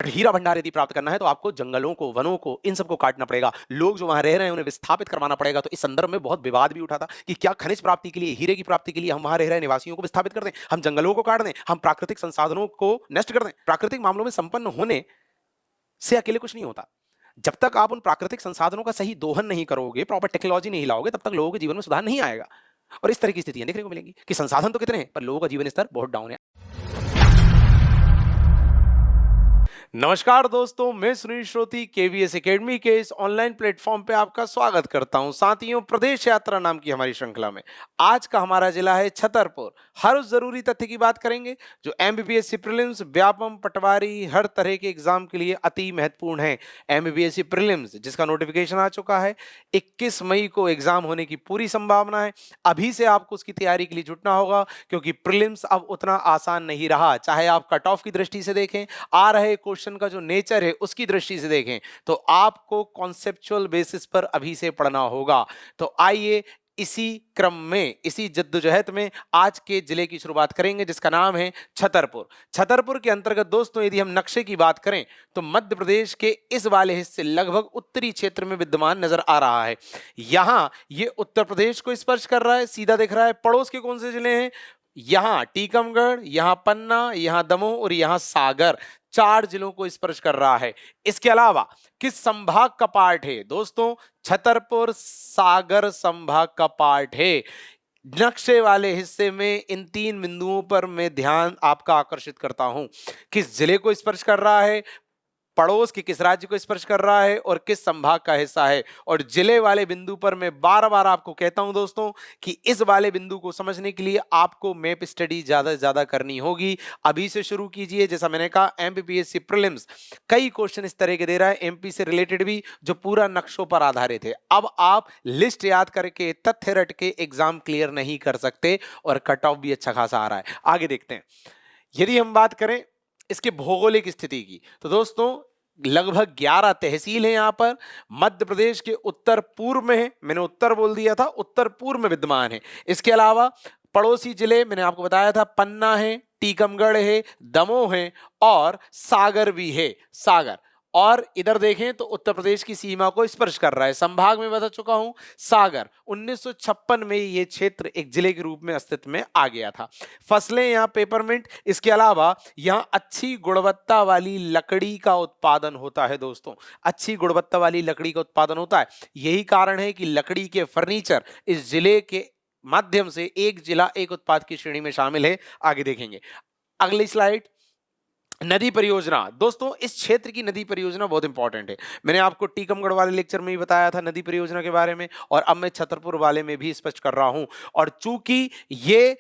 हीरा भंडार यदि प्राप्त करना है तो आपको जंगलों को, वनों को, इन सबको काटना पड़ेगा। लोग जो वहां रह रहे हैं उन्हें विस्थापित करवाना पड़ेगा। तो इस संदर्भ में बहुत विवाद भी उठा था कि क्या खनिज प्राप्ति के लिए, हीरे की प्राप्ति के लिए हम वहां रह रहे निवासियों को विस्थापित कर दें, हम जंगलों को काट दें, हम प्राकृतिक संसाधनों को नष्ट कर दें। प्राकृतिक मामलों में संपन्न होने से अकेले कुछ नहीं होता। जब तक आप उन प्राकृतिक संसाधनों का सही दोहन नहीं करोगे, प्रॉपर टेक्नोलॉजी नहीं लाओगे, तब तक लोगों के जीवन में सुधार नहीं आएगा। और इस तरह की स्थितियां देखने को मिलेंगी कि संसाधन तो कितने हैं पर लोगों का जीवन स्तर बहुत डाउन है। नमस्कार दोस्तों, मैं सुनील श्रोती केवीएस एकेडमी के इस ऑनलाइन प्लेटफॉर्म पे आपका स्वागत करता हूं। साथियों, प्रदेश यात्रा नाम की हमारी श्रृंखला में आज का हमारा जिला है छतरपुर। हर उस जरूरी तथ्य की बात करेंगे जो एमबीबीएस प्रीलिम्स, व्यापम, पटवारी, हर तरह के एग्जाम के लिए अति महत्वपूर्ण है। एमबीबीएस प्रीलिम्स जिसका नोटिफिकेशन आ चुका है, 21 मई को एग्जाम होने की पूरी संभावना है। अभी से आपको उसकी तैयारी के लिए जुटना होगा क्योंकि प्रीलिम्स अब उतना आसान नहीं रहा। चाहे आप कट ऑफ की दृष्टि से देखें, आ रहे क्वेश्चन का जो नेचर है उसकी दृष्टि से देखें, तो आपको कॉन्सेप्चुअल बेसिस पर अभी से पढ़ना होगा। तो आइए इसी क्रम में, इसी जद्दोजहद में आज के जिले की शुरुआत करेंगे जिसका नाम है छतरपुर। छतरपुर के अंतर्गत दोस्तों यदि हम नक्शे की बात करें तो मध्य प्रदेश के इस वाले हिस्से लगभग उत्तरी क्षेत्र में विद्यमान नजर आ रहा है। यहां ये उत्तर प्रदेश को स्पर्श कर रहा है, सीधा दिख रहा है। पड़ोस के कौन से जिले हैं? यहां टीकमगढ़, यहां पन्ना, यहां दमोह और यहां सागर, 4 जिलों को स्पर्श कर रहा है। इसके अलावा किस संभाग का पार्ट है दोस्तों? छतरपुर सागर संभाग का पार्ट है। नक्शे वाले हिस्से में इन 3 बिंदुओं पर मैं ध्यान आपका आकर्षित करता हूं। किस जिले को स्पर्श कर रहा है, पड़ोस के किस राज्य को स्पर्श कर रहा है और किस संभाग का हिस्सा है। और जिले वाले बिंदु पर मैं बार बार आपको कहता हूं दोस्तों कि इस वाले बिंदु को समझने के लिए आपको मैप स्टडी ज्यादा से ज्यादा करनी होगी। अभी से शुरू कीजिए। जैसा मैंने कहा, एमपीपीएससी प्रीलिम्स कई क्वेश्चन इस तरह के दे रहा है, एमपी से रिलेटेड भी, जो पूरा नक्शों पर आधारित है। अब आप लिस्ट याद करके, तथ्य रट के एग्जाम क्लियर नहीं कर सकते और कट ऑफ भी अच्छा खासा आ रहा है। आगे देखते हैं। यदि हम बात करें इसके भौगोलिक स्थिति की तो दोस्तों लगभग 11 तहसील है यहां पर। मध्य प्रदेश के उत्तर पूर्व में है, मैंने उत्तर बोल दिया था, उत्तर पूर्व में विद्यमान है। इसके अलावा पड़ोसी जिले मैंने आपको बताया था, पन्ना है, टीकमगढ़ है, दमोह है और सागर भी है, सागर। और इधर देखें तो उत्तर प्रदेश की सीमा को स्पर्श कर रहा है। संभाग में बता चुका हूं, सागर। 1956 में ये क्षेत्र एक जिले के रूप में अस्तित्व में आ गया था। फसलें यहाँ पेपरमिंट, इसके अलावा यहाँ अच्छी गुणवत्ता वाली लकड़ी का उत्पादन होता है दोस्तों। अच्छी गुणवत्ता वाली लकड़ी का उत्पादन होता है। यही कारण है कि लकड़ी के फर्नीचर इस जिले के माध्यम से एक जिला एक उत्पाद की श्रेणी में शामिल है। आगे देखेंगे। अगली स्लाइड, नदी परियोजना। दोस्तों इस क्षेत्र की नदी परियोजना बहुत इंपॉर्टेंट है। मैंने आपको टीकमगढ़ वाले लेक्चर में ही बताया था नदी परियोजना के बारे में, और अब मैं छतरपुर वाले में भी स्पष्ट कर रहा हूं। और चूंकि ये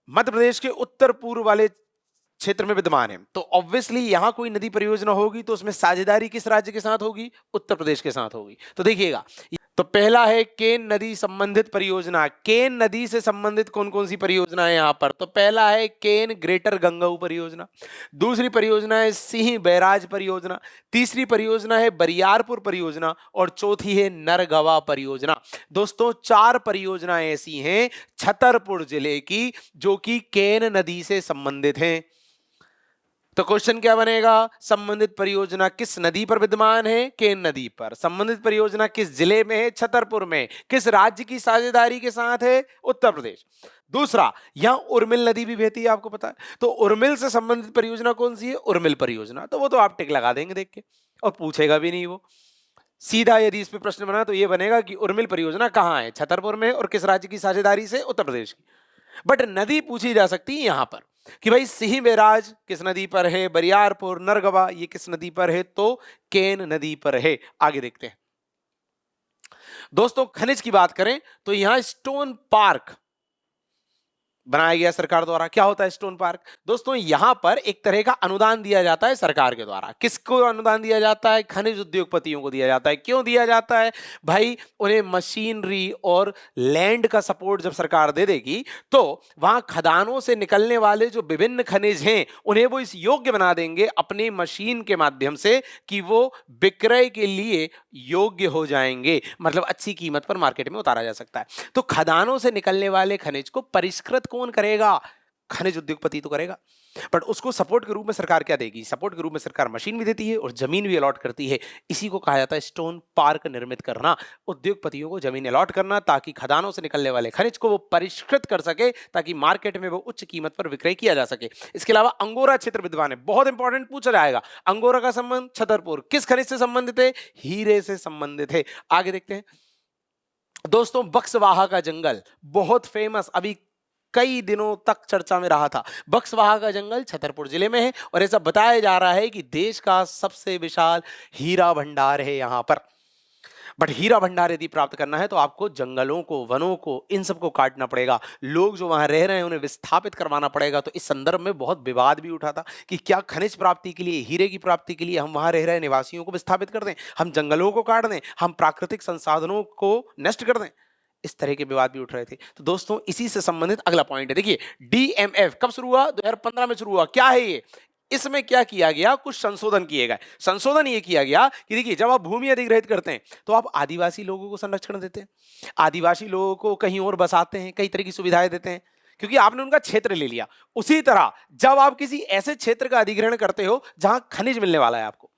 मध्य प्रदेश के उत्तर पूर्व वाले क्षेत्र में विद्यमान है, तो ऑब्वियसली यहां कोई नदी परियोजना होगी तो उसमें साझेदारी किस राज्य के साथ होगी? उत्तर प्रदेश के साथ होगी। तो देखिएगा, तो पहला है केन नदी संबंधित परियोजना। केन नदी से संबंधित कौन कौन सी परियोजना है यहां पर? तो पहला है केन ग्रेटर गंगाऊ परियोजना, दूसरी परियोजना है सिंह बैराज परियोजना, तीसरी परियोजना है बरियारपुर परियोजना और चौथी है नरगवा परियोजना। दोस्तों 4 परियोजनाएं ऐसी हैं छतरपुर जिले की जो कि केन नदी से संबंधित हैं। तो क्वेश्चन क्या बनेगा? संबंधित परियोजना किस नदी पर विद्यमान है? केन नदी पर। संबंधित परियोजना किस जिले में है? छतरपुर में। किस राज्य की साझेदारी के साथ है? उत्तर प्रदेश। दूसरा, यहां उर्मिल नदी भी बहती है, आपको पता है। तो उर्मिल से संबंधित परियोजना कौन सी है? उर्मिल परियोजना। तो वो तो आप टिक लगा देंगे देख के, और पूछेगा भी नहीं वो। सीधा यदि इस पे प्रश्न बना तो ये बनेगा कि उर्मिल परियोजना कहां है? छतरपुर में। और किस राज्य की साझेदारी से? उत्तर प्रदेश की। बट नदी पूछी जा सकती है यहां पर कि भाई सिंह बैराज किस नदी पर है, बरियारपुर, नरगवा ये किस नदी पर है? तो केन नदी पर है। आगे देखते हैं दोस्तों। खनिज की बात करें तो यहां स्टोन पार्क बनाया गया सरकार द्वारा। क्या होता है स्टोन पार्क? दोस्तों यहां पर एक तरह का अनुदान दिया जाता है सरकार के द्वारा। किसको अनुदान दिया जाता है? खनिज उद्योगपतियों को दिया जाता है। क्यों दिया जाता है भाई? उन्हें मशीनरी और लैंड का सपोर्ट जब सरकार दे देगी तो वहां खदानों से निकलने वाले जो विभिन्न खनिज हैं उन्हें वो इस योग्य बना देंगे अपनी मशीन के माध्यम से कि वो विक्रय के लिए योग्य हो जाएंगे, मतलब अच्छी कीमत पर मार्केट में उतारा जा सकता है। तो खदानों से निकलने वाले खनिज को परिष्कृत कौन करेगा? खनिज उद्योगपति तो करेगा, बट उसको सपोर्ट के रूप में सरकार क्या देगी? सपोर्ट के रूप में सरकार मशीन भी देती है और जमीन भी अलॉट करती है। इसी को कहा जाता है स्टोन पार्क निर्मित करना, उद्योगपतियों को जमीन अलॉट करना, ताकि खदानों से निकलने वाले खनिज को वो परिष्कृत कर सके, ताकि मार्केट में वो उच्च कीमत पर विक्रय किया जा सके। इसके अलावा अंगोरा क्षेत्र विद्यमान है, बहुत इंपॉर्टेंट पूछा जाएगा। अंगोरा का संबंध छतरपुर किस खनिज से संबंधित है? हीरे से संबंधित है। आगे देखते हैं दोस्तों, बक्सवाहा का जंगल बहुत फेमस, अभी कई दिनों तक चर्चा में रहा था। बक्सवाहा का जंगल छतरपुर जिले में है और ऐसा बताया जा रहा है कि देश का सबसे विशाल हीरा भंडार है यहां पर। बट हीरा भंडार यदि प्राप्त करना है तो आपको जंगलों को, वनों को, इन सबको काटना पड़ेगा। लोग जो वहां रह रहे हैं उन्हें विस्थापित करवाना पड़ेगा। तो इस संदर्भ में बहुत विवाद भी उठा था कि क्या खनिज प्राप्ति के लिए, हीरे की प्राप्ति के लिए हम वहां रह रहे निवासियों को विस्थापित कर दें, हम जंगलों को काट दें, हम प्राकृतिक संसाधनों को नष्ट कर दें। इस तरह के विवाद भी उठ रहे थे। तो दोस्तों, इसी से संबंधित अगला पॉइंट है, देखिए डीएमएफ कब शुरू हुआ? 2015 में शुरू हुआ। क्या है ये? इसमें क्या किया गया? कुछ संशोधन किए गए। संशोधन ये किया गया कि देखिए, जब आप भूमि अधिग्रहित करते हैं तो आप आदिवासी लोगों को संरक्षण देते हैं, आदिवासी लोगों को कहीं और बसाते हैं, कई तरह की सुविधाएं देते हैं, क्योंकि आपने उनका क्षेत्र ले लिया। उसी तरह जब आप किसी ऐसे क्षेत्र का अधिग्रहण करते हो जहां खनिज मिलने वाला है आपको,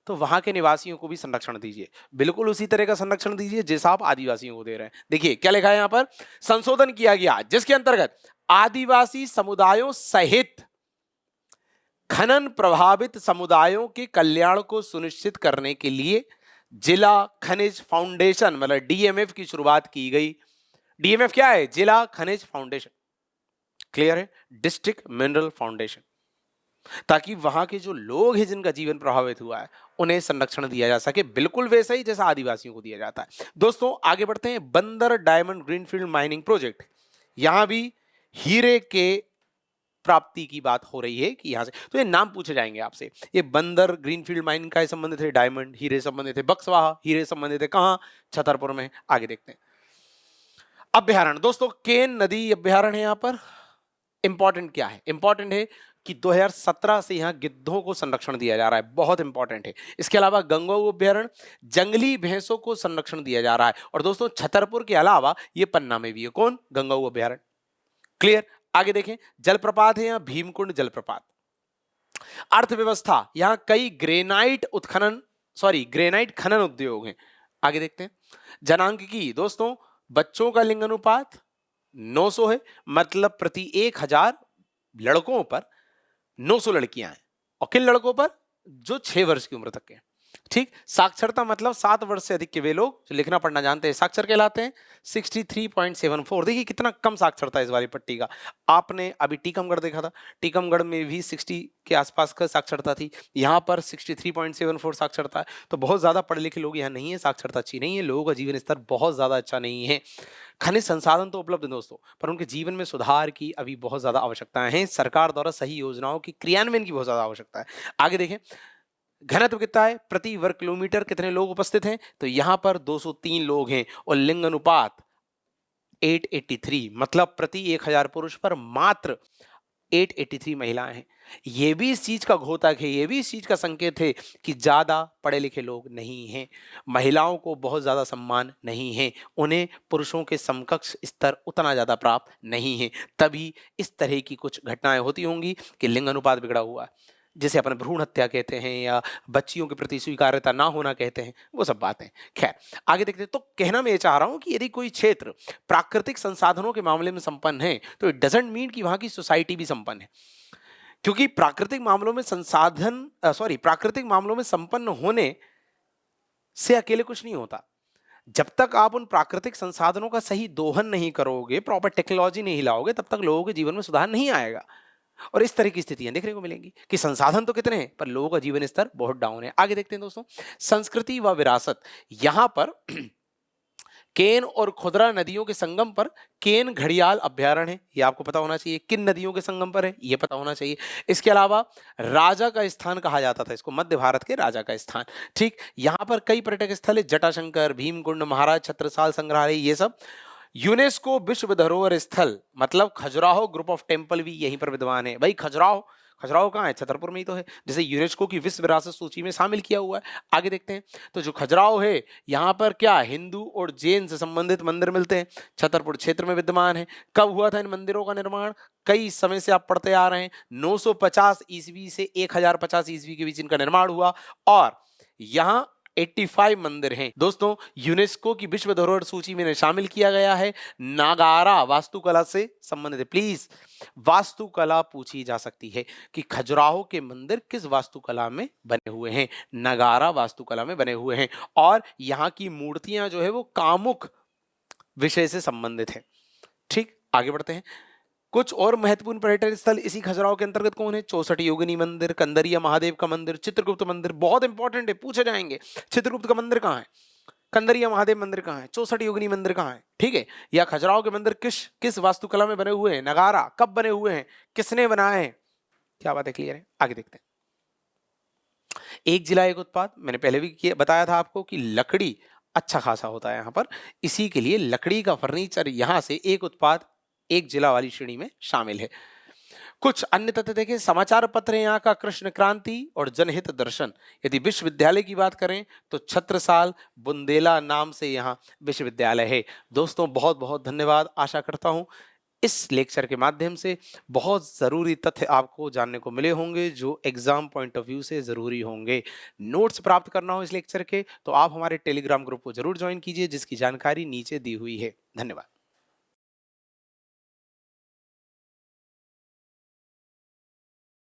तो वहां के निवासियों को भी संरक्षण दीजिए, बिल्कुल उसी तरह का संरक्षण दीजिए जैसा आप आदिवासियों को दे रहे हैं। देखिए क्या लिखा है यहां पर, संशोधन किया गया जिसके अंतर्गत आदिवासी समुदायों सहित खनन प्रभावित समुदायों के कल्याण को सुनिश्चित करने के लिए जिला खनिज फाउंडेशन मतलब डीएमएफ की शुरुआत की गई। डीएमएफ क्या है? जिला खनिज फाउंडेशन, क्लियर है? डिस्ट्रिक्ट मिनरल फाउंडेशन, ताकि वहां के जो लोग हैं जिनका जीवन प्रभावित हुआ है उन्हें संरक्षण दिया जा सके, बिल्कुल वैसा ही जैसा आदिवासियों को दिया जाता है। दोस्तों आगे बढ़ते हैं, बंदर डायमंड ग्रीनफील्ड माइनिंग प्रोजेक्ट, यहां भी हीरे के प्राप्ति की बात हो रही है कि यहां से, तो ये नाम पूछे जाएंगे आपसे। ये बंदर ग्रीनफील्ड माइनिंग का संबंधित है, डायमंड हीरे संबंधित है, बक्सवाहा हीरे संबंधित है, कहां? छतरपुर में। आगे देखते हैं अभ्यारण्य। दोस्तों केन नदी अभ्यारण्य है यहां पर। इंपॉर्टेंट क्या है? इंपॉर्टेंट है कि 2017 से यहां गिद्धों को संरक्षण दिया जा रहा है, बहुत इंपॉर्टेंट है। इसके अलावा गंगोह अभ्यारण्य, जंगली भैंसों को संरक्षण दिया जा रहा है। और दोस्तों छतरपुर के अलावा ये पन्ना में भी है, कौन? गंगोह अभ्यारण्य, क्लियर? आगे देखें, जलप्रपात है यहाँ भीमकुंड जलप्रपात। अर्थव्यवस्था, यहां कई ग्रेनाइट खनन उद्योग हैं। आगे देखते हैं जनांकिकी। दोस्तों बच्चों का लिंग अनुपात 900 है, मतलब प्रति 1000 लड़कों पर 900 लड़कियां हैं, और किन लड़कों पर? जो 6 वर्ष की उम्र तक के। ठीक। साक्षरता मतलब 7 वर्ष से अधिक के वे लोग जो लिखना पढ़ना जानते हैं साक्षर कहलाते हैं। 63.74, देखिए कितना कम साक्षरता है इस वाली पट्टी का। आपने अभी टीकमगढ़ देखा था, टीकमगढ़ में भी 60 के आसपास का साक्षरता थी, यहाँ पर 63.74 साक्षरता है। तो बहुत ज्यादा पढ़े लिखे लोग यहाँ नहीं है, साक्षरता अच्छी नहीं है, लोगों का जीवन स्तर बहुत ज्यादा अच्छा नहीं है। खनिज संसाधन तो उपलब्ध है दोस्तों, पर उनके जीवन में सुधार की अभी बहुत ज्यादा आवश्यकताएं हैं। सरकार द्वारा सही योजनाओं की क्रियान्वयन की बहुत ज्यादा आवश्यकता है। आगे देखें, घनत्व कितना है? प्रति वर्ग किलोमीटर कितने लोग उपस्थित हैं? तो यहां पर 203 लोग हैं, और लिंग अनुपात 883, मतलब प्रति 1000 पुरुष पर मात्र 883 महिलाएं हैं। यह भी इस चीज का घोतक है, यह भी इस चीज का संकेत है कि ज्यादा पढ़े लिखे लोग नहीं हैं, महिलाओं को बहुत ज्यादा सम्मान नहीं है, उन्हें पुरुषों के समकक्ष स्तर उतना ज्यादा प्राप्त नहीं है। तभी इस तरह की कुछ घटनाएं होती होंगी कि लिंग अनुपात बिगड़ा हुआ है, जिसे अपन भ्रूण हत्या कहते हैं या बच्चियों के प्रति स्वीकार्यता ना होना कहते हैं, वो सब बातें। खैर आगे देखते हैं। तो कहना मैं ये चाह रहा हूं कि यदि कोई क्षेत्र प्राकृतिक संसाधनों के मामले में संपन्न है तो इट डजंट मीन कि वहां की सोसाइटी भी संपन्न है, क्योंकि प्राकृतिक मामलों में प्राकृतिक मामलों में संपन्न होने से अकेले कुछ नहीं होता। जब तक आप उन प्राकृतिक संसाधनों का सही दोहन नहीं करोगे, प्रॉपर टेक्नोलॉजी नहीं लाओगे, तब तक लोगों के जीवन में सुधार नहीं आएगा। और इस तरह की स्थितियां देखने को मिलेंगी कि संसाधन तो कितने हैं पर लोगों का जीवन स्तर बहुत डाउन है। आगे देखते हैं दोस्तों, संस्कृति व विरासत। यहां पर केन और खुदरा नदियों के संगम पर केन घड़ियाल अभ्यारण्य है, ये आपको पता होना चाहिए। किन नदियों के संगम पर है ये पता होना चाहिए। इसके अलावा राजा का स्थान कहा जाता था इसको, मध्य भारत के राजा का स्थान। ठीक, यहां पर कई पर्यटक स्थल है, जटाशंकर, भीमकुंड, महाराज छत्रसाल संग्रहालय, ये सब। यूनेस्को विश्व धरोहर स्थल मतलब खजुराहो ग्रुप ऑफ टेम्पल भी यहीं पर विद्यमान है। भाई खजुराहो खजुराहो कहाँ है? छतरपुर में ही तो है, जिसे यूनेस्को की विश्व विरासत सूची में शामिल किया हुआ है। आगे देखते हैं, तो जो खजुराहो है यहाँ पर क्या हिंदू और जैन से संबंधित मंदिर मिलते हैं, छतरपुर क्षेत्र में विद्यमान है। कब हुआ था इन मंदिरों का निर्माण? कई समय से आप पढ़ते आ रहे हैं, 950 ईस्वी से 1050 ईस्वी के बीच इनका निर्माण हुआ और यहाँ 85 मंदिर हैं। दोस्तों, यूनेस्को की विश्व धरोहर सूची में इन्हें शामिल किया गया है। नागारा वास्तुकला से संबंधित है। प्लीज वास्तुकला पूछी जा सकती है कि खजुराहो के मंदिर किस वास्तुकला में बने हुए हैं? नगारा वास्तुकला में बने हुए हैं और यहाँ की मूर्तियां जो है वो कामुक विषय से संबंधित है। ठीक, आगे बढ़ते हैं। कुछ और महत्वपूर्ण पर्यटन स्थल इसी खजुराहो के अंतर्गत कौन है? 64 योगिनी मंदिर, कंदरिया महादेव का मंदिर, चित्रगुप्त मंदिर, बहुत इंपॉर्टेंट है, पूछे जाएंगे। चित्रगुप्त का मंदिर कहाँ है? कंदरिया महादेव मंदिर कहाँ है? 64 योगिनी मंदिर कहाँ है? ठीक है, या खजुराहो के मंदिर किस किस वास्तुकला में बने हुए हैं? नगारा कब बने हुए हैं? किसने बनाए हैं? क्या बात है, क्लियर है? आगे देखते हैं। एक जिला एक उत्पाद, मैंने पहले भी बताया था आपको कि लकड़ी अच्छा खासा होता है यहाँ पर, इसी के लिए लकड़ी का फर्नीचर यहाँ से एक उत्पाद एक जिला वाली श्रेणी में शामिल है। कुछ अन्य तथ्य देखें, समाचार पत्र है यहाँ का कृष्ण क्रांति और जनहित दर्शन। यदि विश्वविद्यालय की बात करें तो छत्रसाल बुंदेला नाम से यहाँ विश्वविद्यालय है। दोस्तों, बहुत बहुत धन्यवाद। आशा करता हूँ इस लेक्चर के माध्यम से बहुत ज़रूरी तथ्य आपको जानने को मिले होंगे जो एग्जाम पॉइंट ऑफ व्यू से ज़रूरी होंगे। नोट्स प्राप्त करना हो इस लेक्चर के तो आप हमारे टेलीग्राम ग्रुप को जरूर ज्वाइन कीजिए जिसकी जानकारी नीचे दी हुई है। धन्यवाद।